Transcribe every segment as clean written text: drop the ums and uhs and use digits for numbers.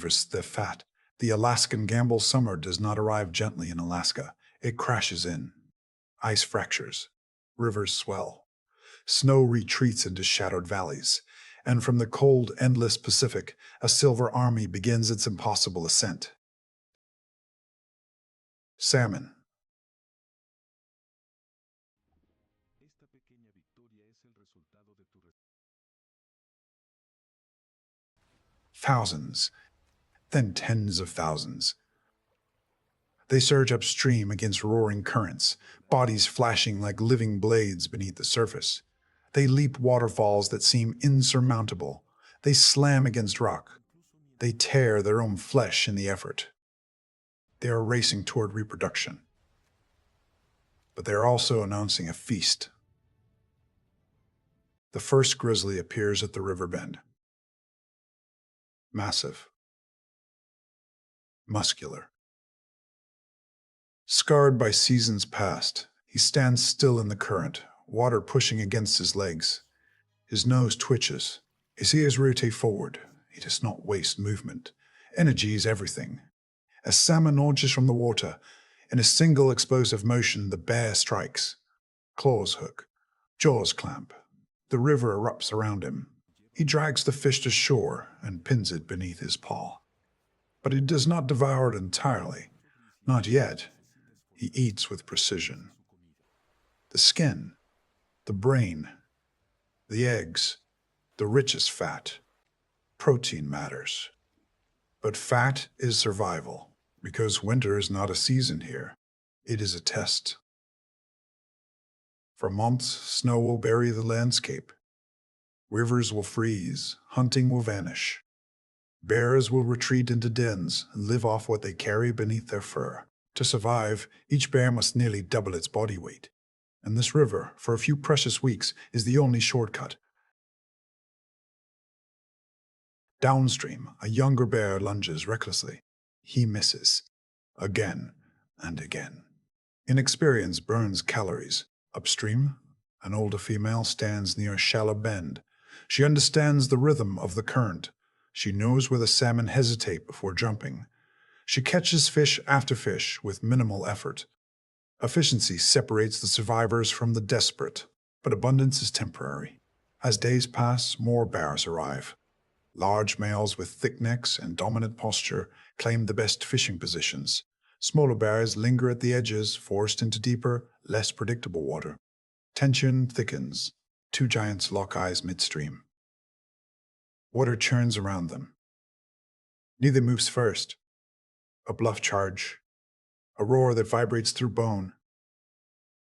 surface, they're fat. The Alaskan gamble summer does not arrive gently in Alaska. It crashes in. Ice fractures. Rivers swell. Snow retreats into shadowed valleys. And from the cold, endless Pacific, a silver army begins its impossible ascent. Salmon. Thousands, then tens of thousands. They surge upstream against roaring currents, bodies flashing like living blades beneath the surface. They leap waterfalls that seem insurmountable. They slam against rock. They tear their own flesh in the effort. They are racing toward reproduction. But they are also announcing a feast. The first grizzly appears at the river bend. Massive. Muscular. Scarred by seasons past, he stands still in the current, water pushing against his legs. His nose twitches. His ears rotate forward. He does not waste movement. Energy is everything. As salmon launches from the water, in a single explosive motion, the bear strikes. Claws hook. Jaws clamp. The river erupts around him. He drags the fish to shore and pins it beneath his paw. But he does not devour it entirely. Not yet. He eats with precision. The skin, the brain, the eggs, the richest fat. Protein matters. But fat is survival, because winter is not a season here. It is a test. For months, snow will bury the landscape. Rivers will freeze, hunting will vanish. Bears will retreat into dens and live off what they carry beneath their fur. To survive, each bear must nearly double its body weight. And this river, for a few precious weeks, is the only shortcut. Downstream, a younger bear lunges recklessly. He misses. Again and again. Inexperience burns calories. Upstream, an older female stands near a shallow bend. She understands the rhythm of the current. She knows where the salmon hesitate before jumping. She catches fish after fish with minimal effort. Efficiency separates the survivors from the desperate, but abundance is temporary. As days pass, more bears arrive. Large males with thick necks and dominant posture claim the best fishing positions. Smaller bears linger at the edges, forced into deeper, less predictable water. Tension thickens. Two giants lock eyes midstream. Water churns around them. Neither moves first. A bluff charge. A roar that vibrates through bone.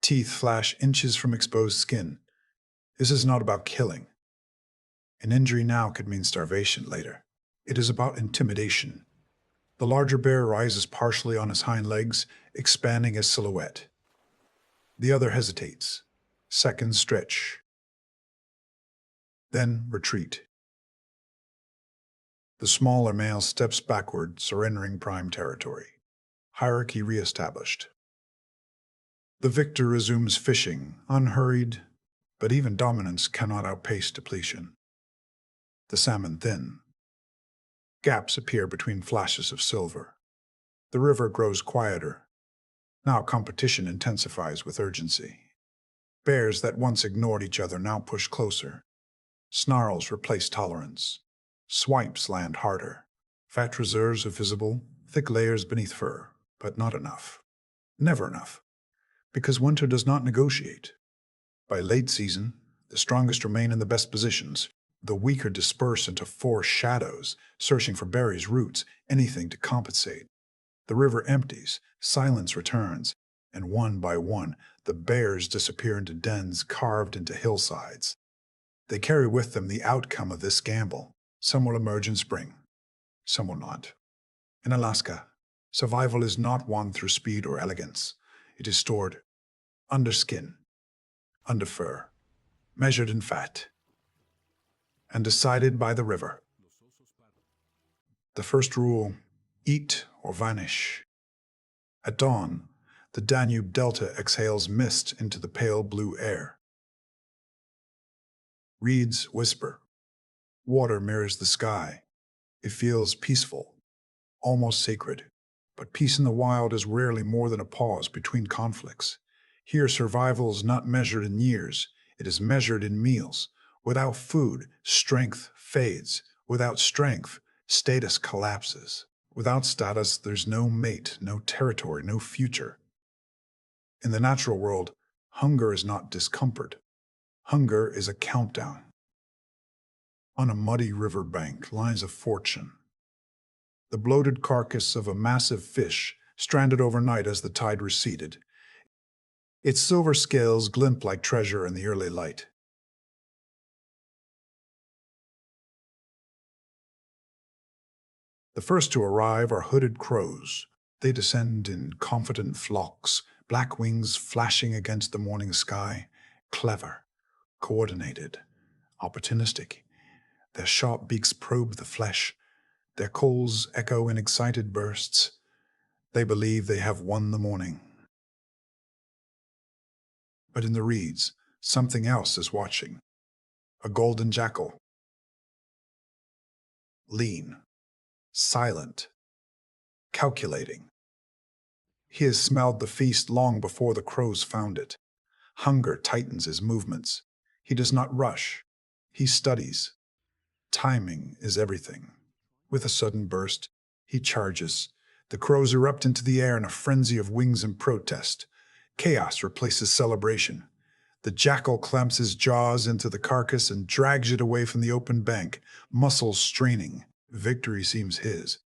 Teeth flash inches from exposed skin. This is not about killing. An injury now could mean starvation later. It is about intimidation. The larger bear rises partially on his hind legs, expanding his silhouette. The other hesitates. Seconds stretch. Then retreat. The smaller male steps backward, surrendering prime territory. Hierarchy reestablished. The victor resumes fishing, unhurried, but even dominance cannot outpace depletion. The salmon thin. Gaps appear between flashes of silver. The river grows quieter. Now competition intensifies with urgency. Bears that once ignored each other now push closer. Snarls replace tolerance. Swipes land harder. Fat reserves are visible, thick layers beneath fur, but not enough. Never enough. Because winter does not negotiate. By late season, the strongest remain in the best positions. The weaker disperse into forest shadows, searching for berries, roots, anything to compensate. The river empties, silence returns, and one by one, the bears disappear into dens carved into hillsides. They carry with them the outcome of this gamble. Some will emerge in spring. Some will not. In Alaska, survival is not won through speed or elegance. It is stored under skin, under fur, measured in fat, and decided by the river. The first rule, eat or vanish. At dawn, the Danube Delta exhales mist into the pale blue air. Reeds whisper. Water mirrors the sky. It feels peaceful, almost sacred. But peace in the wild is rarely more than a pause between conflicts. Here, survival is not measured in years, it is measured in meals. Without food, strength fades. Without strength, status collapses. Without status, there's no mate, no territory, no future. In the natural world, hunger is not discomfort. Hunger is a countdown. On a muddy river bank lies a fortune. The bloated carcass of a massive fish, stranded overnight as the tide receded. Its silver scales glint like treasure in the early light. The first to arrive are hooded crows. They descend in confident flocks, black wings flashing against the morning sky. Clever, coordinated, opportunistic. Their sharp beaks probe the flesh. Their calls echo in excited bursts. They believe they have won the morning. But in the reeds, something else is watching. A golden jackal. Lean, silent, calculating. He has smelled the feast long before the crows found it. Hunger tightens his movements. He does not rush. He studies. Timing is everything. With a sudden burst, he charges. The crows erupt into the air in a frenzy of wings and protest. Chaos replaces celebration. The jackal clamps his jaws into the carcass and drags it away from the open bank, muscles straining. Victory seems his.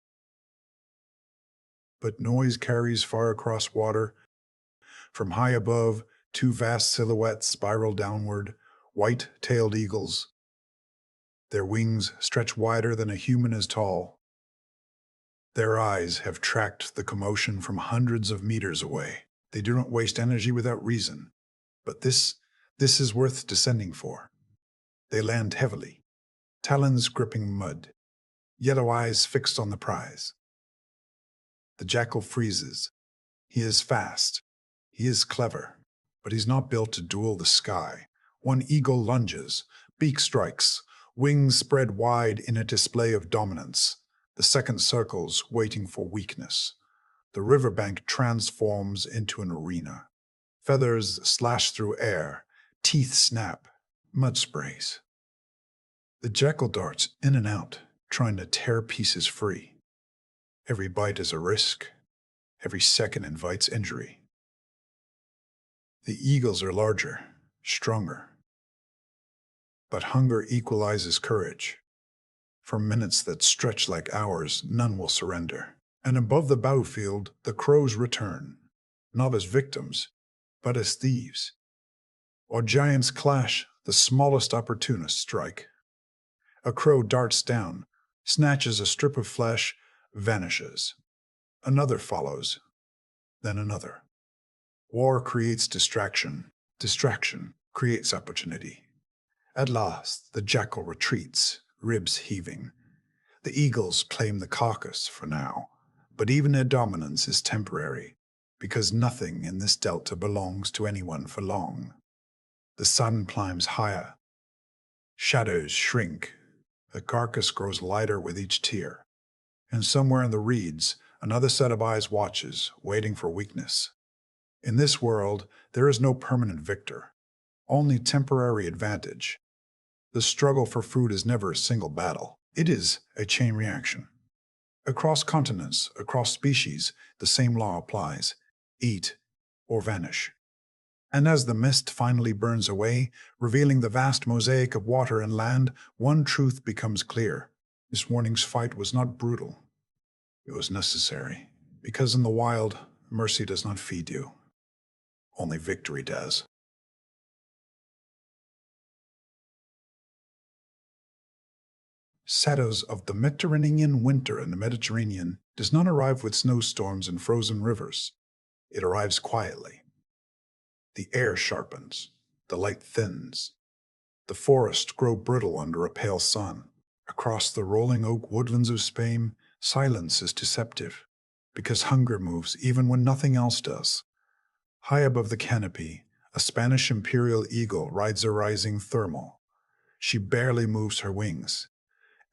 But noise carries far across water. From high above, two vast silhouettes spiral downward, white-tailed eagles. Their wings stretch wider than a human is tall. Their eyes have tracked the commotion from hundreds of meters away. They do not waste energy without reason. But this is worth descending for. They land heavily, talons gripping mud, yellow eyes fixed on the prize. The jackal freezes. He is fast. He is clever. But he's not built to duel the sky. One eagle lunges, beak strikes, wings spread wide in a display of dominance. The second circles, waiting for weakness. The riverbank transforms into an arena. Feathers slash through air, teeth snap, mud sprays. The jackal darts in and out, trying to tear pieces free. Every bite is a risk. Every second invites injury. The eagles are larger, stronger. But hunger equalizes courage. For minutes that stretch like hours, none will surrender. And above the battlefield, the crows return, not as victims, but as thieves. While giants clash, the smallest opportunists strike. A crow darts down, snatches a strip of flesh, vanishes. Another follows, then another. War creates distraction. Distraction creates opportunity. At last, the jackal retreats, ribs heaving. The eagles claim the carcass for now, but even their dominance is temporary, because nothing in this delta belongs to anyone for long. The sun climbs higher. Shadows shrink. The carcass grows lighter with each tear. And somewhere in the reeds, another set of eyes watches, waiting for weakness. In this world, there is no permanent victor, only temporary advantage. The struggle for food is never a single battle. It is a chain reaction. Across continents, across species, the same law applies. Eat or vanish. And as the mist finally burns away, revealing the vast mosaic of water and land, one truth becomes clear. This morning's fight was not brutal. It was necessary, because in the wild, mercy does not feed you. Only victory does. Shadows of the Mediterranean winter in the Mediterranean does not arrive with snowstorms and frozen rivers. It arrives quietly. The air sharpens, the light thins. The forests grow brittle under a pale sun. Across the rolling oak woodlands of Spain, silence is deceptive, because hunger moves even when nothing else does. High above the canopy, a Spanish imperial eagle rides a rising thermal. She barely moves her wings.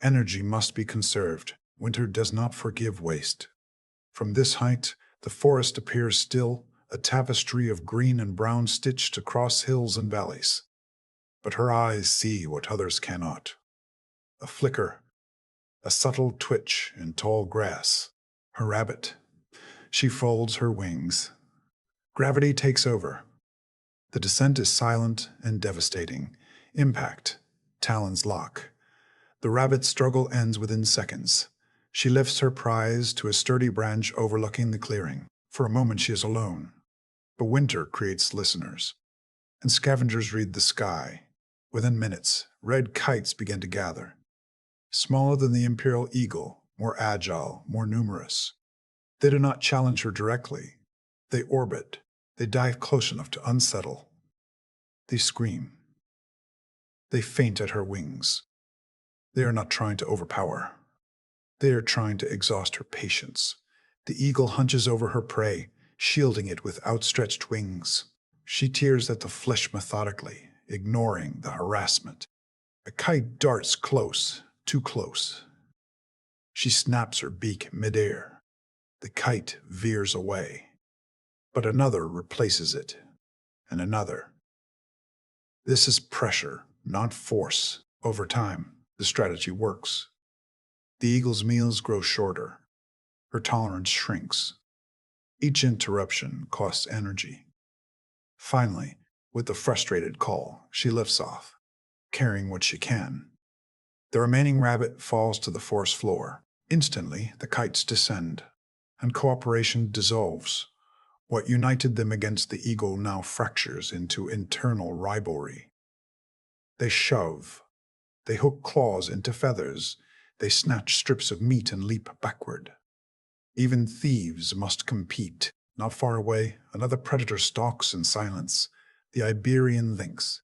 Energy must be conserved. Winter does not forgive waste. From this height, the forest appears still, a tapestry of green and brown stitched across hills and valleys. But her eyes see what others cannot. A flicker, a subtle twitch in tall grass. Her rabbit. She folds her wings. Gravity takes over. The descent is silent and devastating. Impact. Talons lock. The rabbit's struggle ends within seconds. She lifts her prize to a sturdy branch overlooking the clearing. For a moment she is alone. But winter creates listeners, and scavengers read the sky. Within minutes, red kites begin to gather. Smaller than the imperial eagle, more agile, more numerous. They do not challenge her directly. They orbit. They dive close enough to unsettle. They scream. They faint at her wings. They are not trying to overpower. They are trying to exhaust her patience. The eagle hunches over her prey, shielding it with outstretched wings. She tears at the flesh methodically, ignoring the harassment. A kite darts close, too close. She snaps her beak midair. The kite veers away. But another replaces it, and another. This is pressure, not force. Over time, the strategy works. The eagle's meals grow shorter. Her tolerance shrinks. Each interruption costs energy. Finally, with a frustrated call, she lifts off, carrying what she can. The remaining rabbit falls to the forest floor. Instantly, the kites descend, and cooperation dissolves. What united them against the eagle now fractures into internal rivalry. They shove. They hook claws into feathers. They snatch strips of meat and leap backward. Even thieves must compete. Not far away, another predator stalks in silence, the Iberian lynx.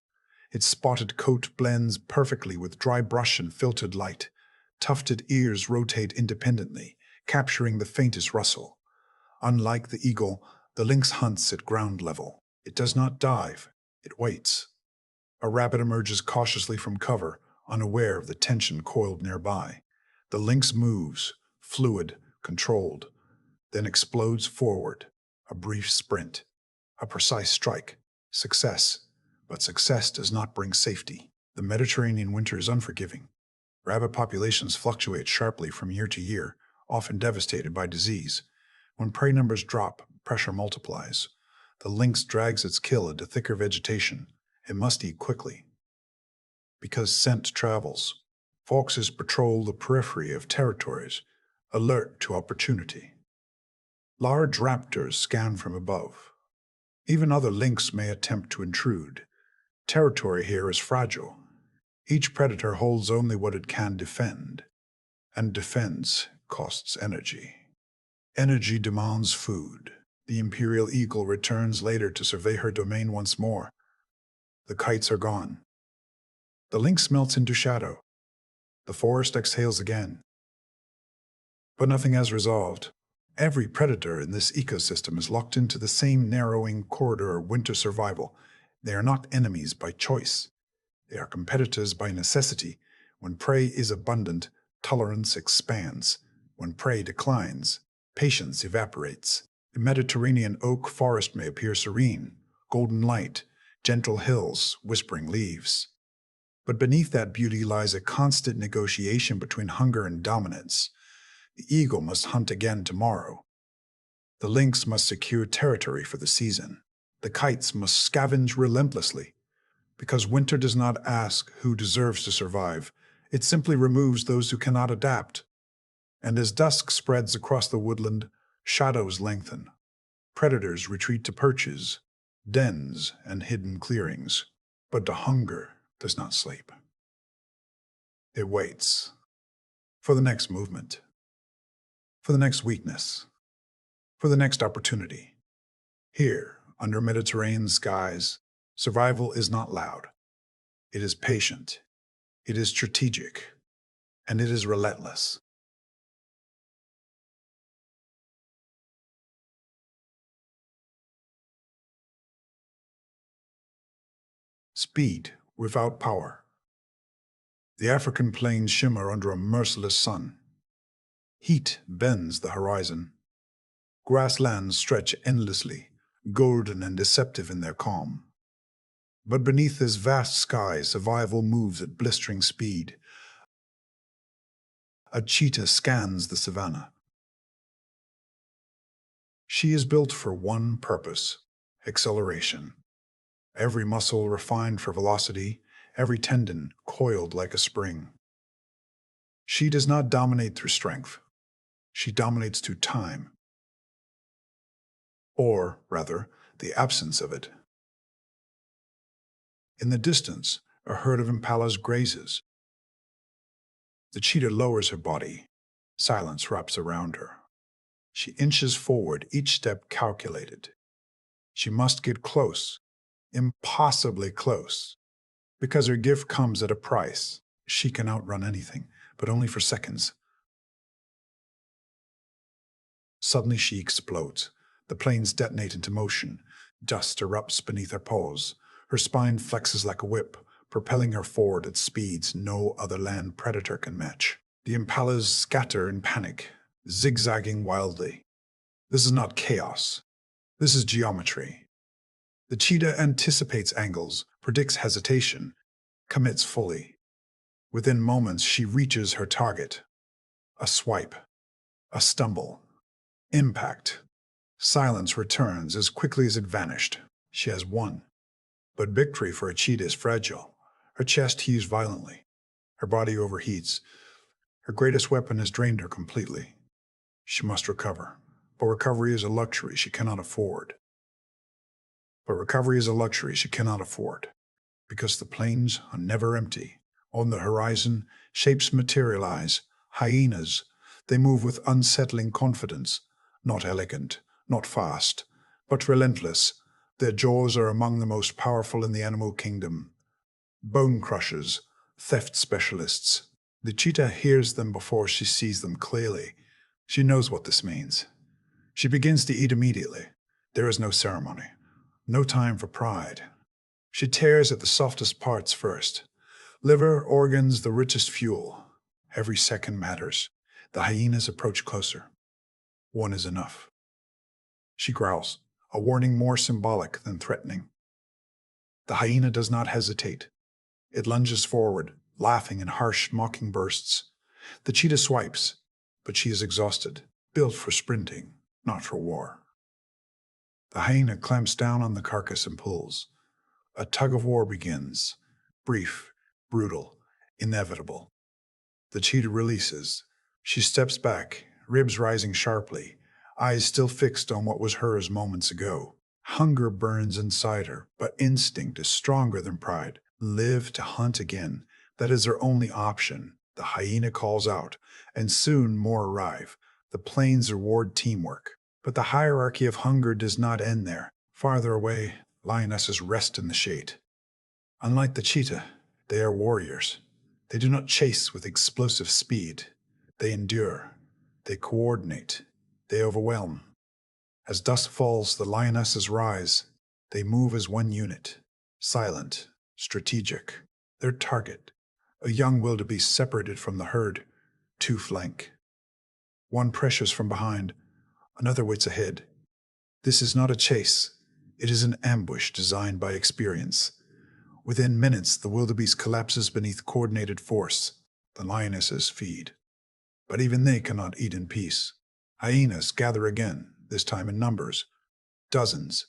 Its spotted coat blends perfectly with dry brush and filtered light. Tufted ears rotate independently, capturing the faintest rustle. Unlike the eagle, the lynx hunts at ground level. It does not dive. It waits. A rabbit emerges cautiously from cover, unaware of the tension coiled nearby. The lynx moves, fluid, controlled, then explodes forward. A brief sprint. A precise strike. Success. But success does not bring safety. The Mediterranean winter is unforgiving. Rabbit populations fluctuate sharply from year to year, often devastated by disease. When prey numbers drop, pressure multiplies. The lynx drags its kill into thicker vegetation. It must eat quickly. Because scent travels. Foxes patrol the periphery of territories, alert to opportunity. Large raptors scan from above. Even other lynx may attempt to intrude. Territory here is fragile. Each predator holds only what it can defend, and defense costs energy. Energy demands food. The imperial eagle returns later to survey her domain once more. The kites are gone. The lynx melts into shadow. The forest exhales again. But nothing has resolved. Every predator in this ecosystem is locked into the same narrowing corridor of winter survival. They are not enemies by choice. They are competitors by necessity. When prey is abundant, tolerance expands. When prey declines, patience evaporates. The Mediterranean oak forest may appear serene, golden light, gentle hills, whispering leaves. But beneath that beauty lies a constant negotiation between hunger and dominance. The eagle must hunt again tomorrow. The lynx must secure territory for the season. The kites must scavenge relentlessly. Because winter does not ask who deserves to survive. It simply removes those who cannot adapt. And as dusk spreads across the woodland, shadows lengthen. Predators retreat to perches, dens, and hidden clearings. But the hunger does not sleep. It waits for the next movement, for the next weakness, for the next opportunity. Here, under Mediterranean skies, survival is not loud. It is patient, it is strategic, and it is relentless. Speed without power. The African plains shimmer under a merciless sun. Heat bends the horizon. Grasslands stretch endlessly, golden and deceptive in their calm. But beneath this vast sky, survival moves at blistering speed. A cheetah scans the savannah. She is built for one purpose: acceleration. Every muscle refined for velocity, every tendon coiled like a spring. She does not dominate through strength. She dominates through time. Or, rather, the absence of it. In the distance, a herd of impalas grazes. The cheetah lowers her body. Silence wraps around her. She inches forward, each step calculated. She must get close, impossibly close, because her gift comes at a price. She can outrun anything, but only for seconds. Suddenly she explodes. The planes detonate into motion. Dust erupts beneath her paws. Her spine flexes like a whip, propelling her forward at speeds no other land predator can match. The impalas scatter in panic, zigzagging wildly. This is not chaos. This is geometry. The cheetah anticipates angles, predicts hesitation, commits fully. Within moments, she reaches her target. A swipe, a stumble, impact. Silence returns as quickly as it vanished. She has won. But victory for a cheetah is fragile. Her chest heaves violently. Her body overheats. Her greatest weapon has drained her completely. She must recover. But recovery is a luxury she cannot afford. Because the plains are never empty. On the horizon, shapes materialize. Hyenas. They move with unsettling confidence. Not elegant, not fast, but relentless. Their jaws are among the most powerful in the animal kingdom. Bone crushers, theft specialists. The cheetah hears them before she sees them clearly. She knows what this means. She begins to eat immediately. There is no ceremony, no time for pride. She tears at the softest parts first. Liver, organs, the richest fuel. Every second matters. The hyenas approach closer. One is enough. She growls, a warning more symbolic than threatening. The hyena does not hesitate. It lunges forward, laughing in harsh, mocking bursts. The cheetah swipes, but she is exhausted, built for sprinting, not for war. The hyena clamps down on the carcass and pulls. A tug-of-war begins, brief, brutal, inevitable. The cheetah releases. She steps back, ribs rising sharply, eyes still fixed on what was hers moments ago. Hunger burns inside her, but instinct is stronger than pride. Live to hunt again. That is her only option. The hyena calls out, and soon more arrive. The plains reward teamwork. But the hierarchy of hunger does not end there. Farther away, lionesses rest in the shade. Unlike the cheetah, they are warriors. They do not chase with explosive speed. They endure. They coordinate. They overwhelm. As dusk falls, the lionesses rise. They move as one unit, silent, strategic. Their target, a young wildebeest separated from the herd, two flank. One pressures from behind, another waits ahead. This is not a chase. It is an ambush designed by experience. Within minutes, the wildebeest collapses beneath coordinated force. The lionesses feed. But even they cannot eat in peace. Hyenas gather again, this time in numbers. Dozens.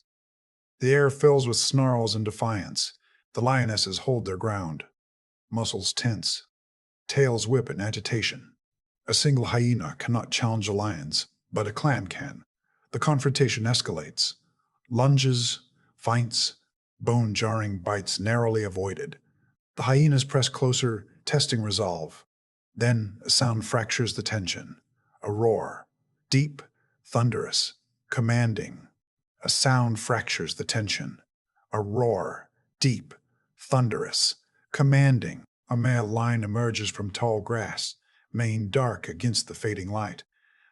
The air fills with snarls and defiance. The lionesses hold their ground. Muscles tense. Tails whip in agitation. A single hyena cannot challenge the lions, but a clan can. The confrontation escalates. Lunges, feints, bone-jarring bites narrowly avoided. The hyenas press closer, testing resolve. Then a sound fractures the tension. A roar. Deep, thunderous, commanding. A sound fractures the tension. A roar. Deep, thunderous, commanding. A male lion emerges from tall grass, mane dark against the fading light.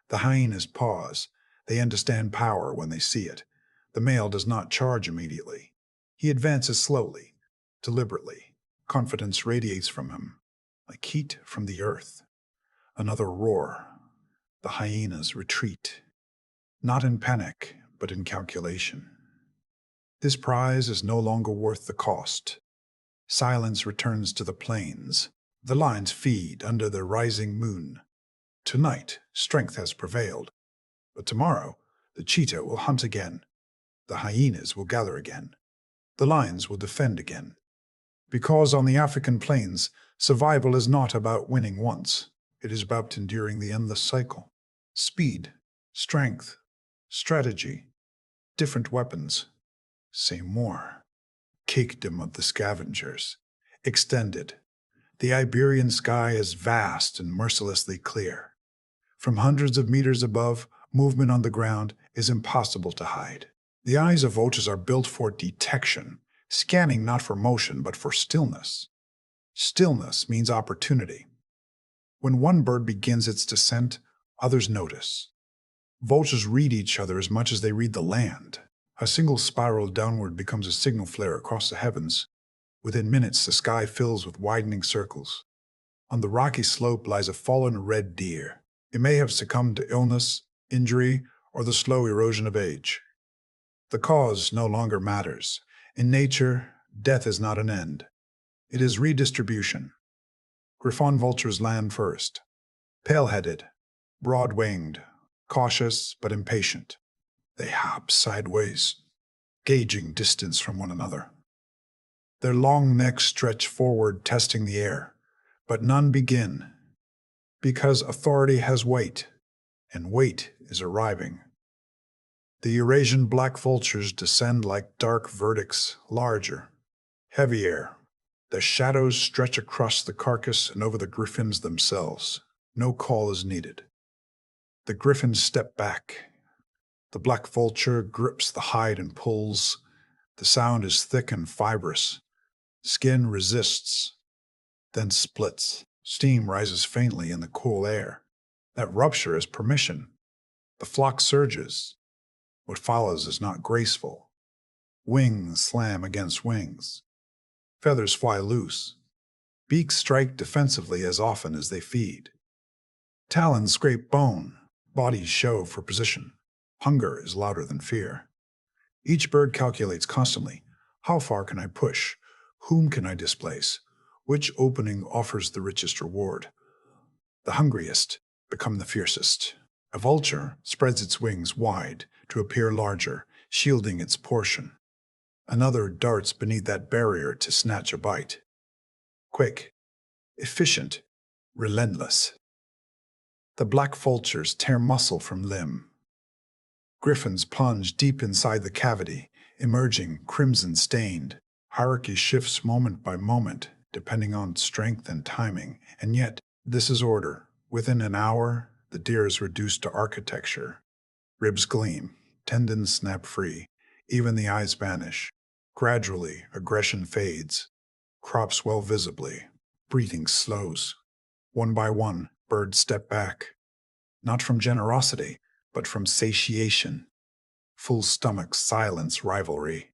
The hyenas pause. They understand power when they see it. The male does not charge immediately. He advances slowly, deliberately. Confidence radiates from him, like heat from the earth. Another roar. The hyenas retreat, not in panic, but in calculation. This prize is no longer worth the cost. Silence returns to the plains. The lions feed under the rising moon. Tonight, strength has prevailed. But tomorrow, the cheetah will hunt again. The hyenas will gather again. The lions will defend again. Because on the African plains, survival is not about winning once. It is about enduring the endless cycle. Speed, strength, strategy, different weapons. Say more. Cakedom of the scavengers. Extended. The Iberian sky is vast and mercilessly clear. From hundreds of meters above, movement on the ground is impossible to hide. The eyes of vultures are built for detection, scanning not for motion but for stillness. Stillness means opportunity. When one bird begins its descent, others notice. Vultures read each other as much as they read the land. A single spiral downward becomes a signal flare across the heavens. Within minutes, the sky fills with widening circles. On the rocky slope lies a fallen red deer. It may have succumbed to illness, injury, or the slow erosion of age. The cause no longer matters. In nature, death is not an end. It is redistribution. Griffon vultures land first. Pale-headed, broad-winged, cautious but impatient. They hop sideways, gauging distance from one another. Their long necks stretch forward, testing the air, but none begin, because authority has weight, and weight is arriving. The Eurasian black vultures descend like dark verdicts, larger, heavier. Their shadows stretch across the carcass and over the griffins themselves. No call is needed. The griffins step back. The black vulture grips the hide and pulls. The sound is thick and fibrous. Skin resists, then splits. Steam rises faintly in the cool air. That rupture is permission. The flock surges. What follows is not graceful. Wings slam against wings. Feathers fly loose. Beaks strike defensively as often as they feed. Talons scrape bone. Bodies show for position. Hunger is louder than fear. Each bird calculates constantly. How far can I push? Whom can I displace? Which opening offers the richest reward? The hungriest become the fiercest. A vulture spreads its wings wide to appear larger, shielding its portion. Another darts beneath that barrier to snatch a bite. Quick, efficient, relentless. The black vultures tear muscle from limb. Griffins plunge deep inside the cavity, emerging crimson-stained. Hierarchy shifts moment by moment, depending on strength and timing, and yet this is order. Within an hour, the deer is reduced to architecture. Ribs gleam, tendons snap free, even the eyes vanish. Gradually, aggression fades. Crops swell visibly. Breathing slows. One by one, birds step back. Not from generosity, but from satiation. Full stomachs silence rivalry.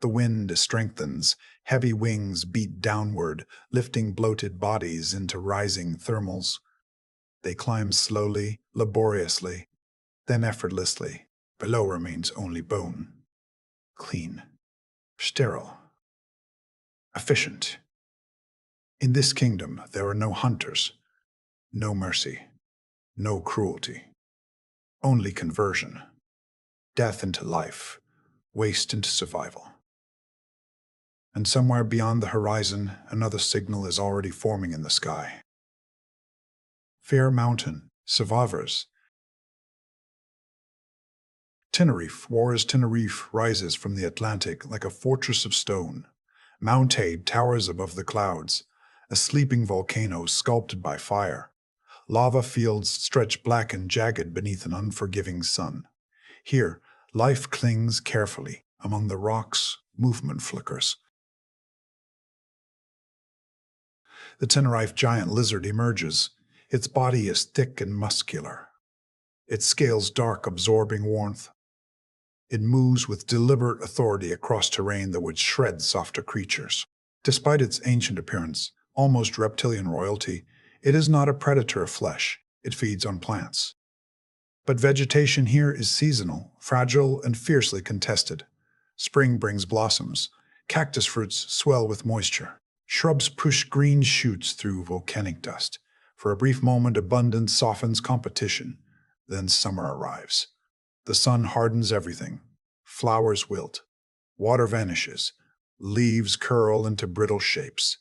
The wind strengthens. Heavy wings beat downward, lifting bloated bodies into rising thermals. They climb slowly, laboriously, then effortlessly. Below remains only bone. Clean. Sterile. Efficient. In this kingdom, there are no hunters, no mercy, no cruelty. Only conversion. Death into life, waste into survival. And somewhere beyond the horizon, another signal is already forming in the sky. Fair Mountain, survivors. Tenerife, Juarez Tenerife, rises from the Atlantic like a fortress of stone. Mount Haid towers above the clouds, a sleeping volcano sculpted by fire. Lava fields stretch black and jagged beneath an unforgiving sun. Here, life clings carefully. Among the rocks, movement flickers. The Tenerife giant lizard emerges. Its body is thick and muscular. Its scales dark, absorbing warmth. It moves with deliberate authority across terrain that would shred softer creatures. Despite its ancient appearance, almost reptilian royalty, it is not a predator of flesh. It feeds on plants. But vegetation here is seasonal, fragile, and fiercely contested. Spring brings blossoms. Cactus fruits swell with moisture. Shrubs push green shoots through volcanic dust. For a brief moment, abundance softens competition. Then summer arrives. The sun hardens everything. Flowers wilt. Water vanishes. Leaves curl into brittle shapes.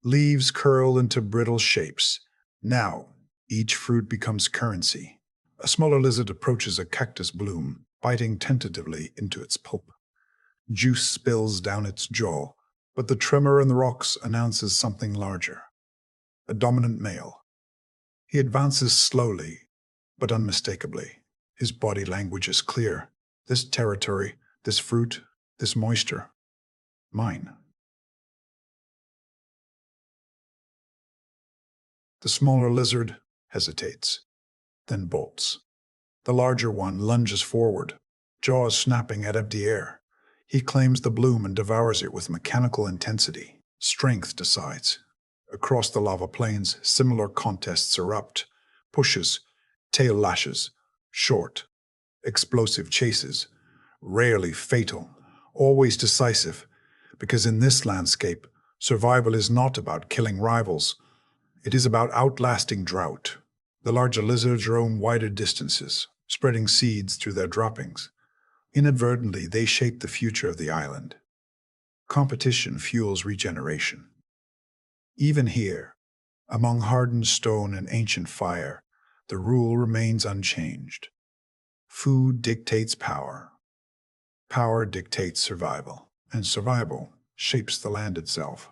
Leaves curl into brittle shapes. Now, each fruit becomes currency. A smaller lizard approaches a cactus bloom, biting tentatively into its pulp. Juice spills down its jaw, but the tremor in the rocks announces something larger. A dominant male. He advances slowly, but unmistakably. His body language is clear. This territory, this fruit, this moisture. Mine. The smaller lizard hesitates, then bolts. The larger one lunges forward, jaws snapping at empty air. He claims the bloom and devours it with mechanical intensity. Strength decides. Across the lava plains, similar contests erupt. Pushes, tail lashes, short, explosive chases, rarely fatal, always decisive, because in this landscape, survival is not about killing rivals. It is about outlasting drought. The larger lizards roam wider distances, spreading seeds through their droppings. Inadvertently, they shape the future of the island. Competition fuels regeneration. Even here, among hardened stone and ancient fire, the rule remains unchanged. Food dictates power. Power dictates survival, and survival shapes the land itself.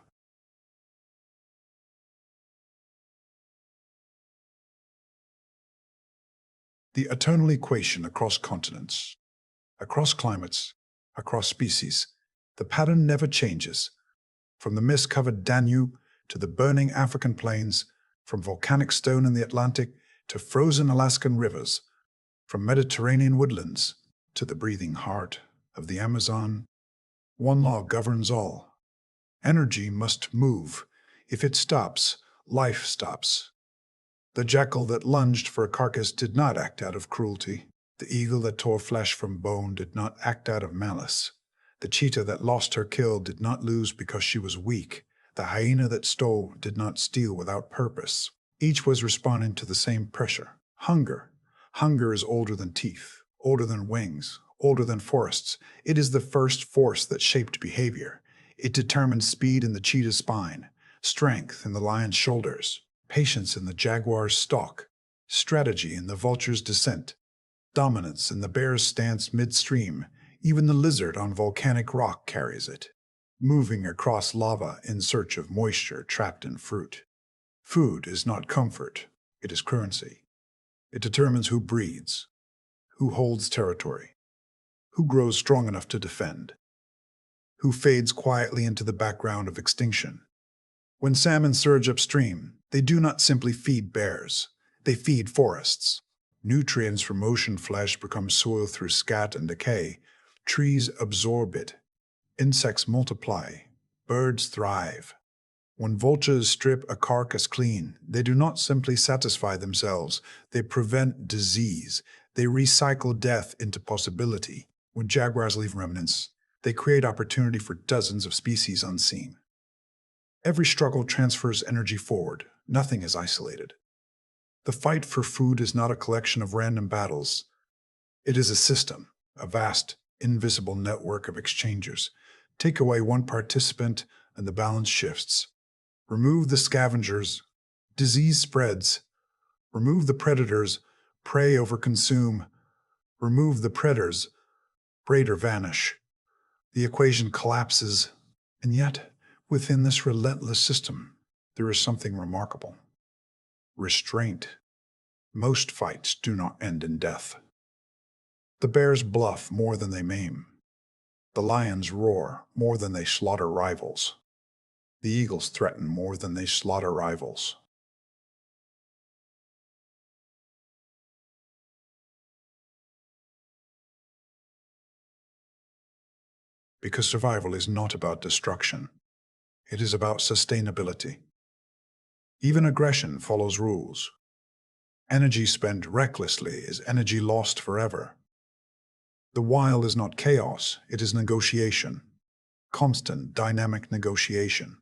The eternal equation across continents, across climates, across species, the pattern never changes. From the mist-covered Danube to the burning African plains, from volcanic stone in the Atlantic to frozen Alaskan rivers, from Mediterranean woodlands to the breathing heart of the Amazon, one law governs all. Energy must move. If it stops, life stops. The jackal that lunged for a carcass did not act out of cruelty. The eagle that tore flesh from bone did not act out of malice. The cheetah that lost her kill did not lose because she was weak. The hyena that stole did not steal without purpose. Each was responding to the same pressure. Hunger. Hunger is older than teeth, older than wings, older than forests. It is the first force that shaped behavior. It determined speed in the cheetah's spine, strength in the lion's shoulders, patience in the jaguar's stalk, strategy in the vulture's descent, dominance in the bear's stance midstream. Even the lizard on volcanic rock carries it, moving across lava in search of moisture trapped in fruit. Food is not comfort, it is currency. It determines who breeds, who holds territory, who grows strong enough to defend, who fades quietly into the background of extinction. When salmon surge upstream, they do not simply feed bears, they feed forests. Nutrients from ocean flesh become soil through scat and decay. Trees absorb it. Insects multiply. Birds thrive. When vultures strip a carcass clean, they do not simply satisfy themselves, they prevent disease. They recycle death into possibility. When jaguars leave remnants, they create opportunity for dozens of species unseen. Every struggle transfers energy forward. Nothing is isolated. The fight for food is not a collection of random battles. It is a system, a vast, invisible network of exchangers. Take away one participant and the balance shifts. Remove the scavengers, disease spreads. Remove the predators, prey overconsume. Remove the predators, prey vanish. The equation collapses, and yet, within this relentless system, there is something remarkable. Restraint. Most fights do not end in death. The bears bluff more than they maim. The lions roar more than they slaughter rivals. The eagles threaten more than they slaughter rivals. Because survival is not about destruction. It is about sustainability. Even aggression follows rules. Energy spent recklessly is energy lost forever. The wild is not chaos, it is negotiation. Constant, dynamic negotiation.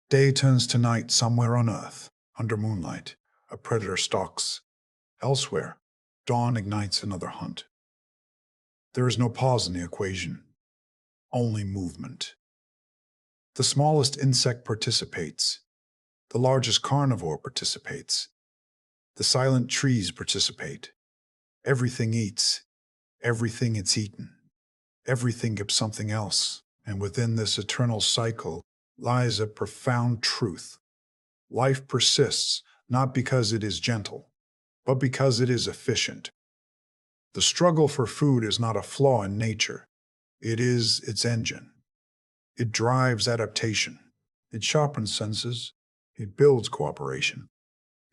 Day turns to night somewhere on Earth, under moonlight. A predator stalks. Elsewhere, dawn ignites another hunt. There is no pause in the equation, only movement. The smallest insect participates. The largest carnivore participates. The silent trees participate. Everything eats. Everything it's eaten. Everything gives something else. And within this eternal cycle lies a profound truth. Life persists not because it is gentle, but because it is efficient. The struggle for food is not a flaw in nature. It is its engine. It drives adaptation. It sharpens senses. It builds cooperation.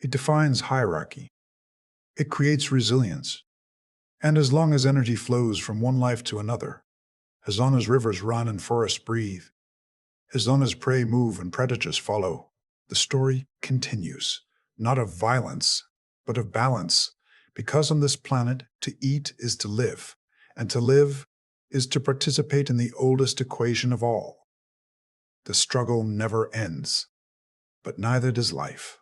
It defines hierarchy. It creates resilience. And as long as energy flows from one life to another, as long as rivers run and forests breathe, as long as prey move and predators follow, the story continues, not of violence, but of balance, because on this planet, to eat is to live, and to live is to participate in the oldest equation of all. The struggle never ends, but neither does life.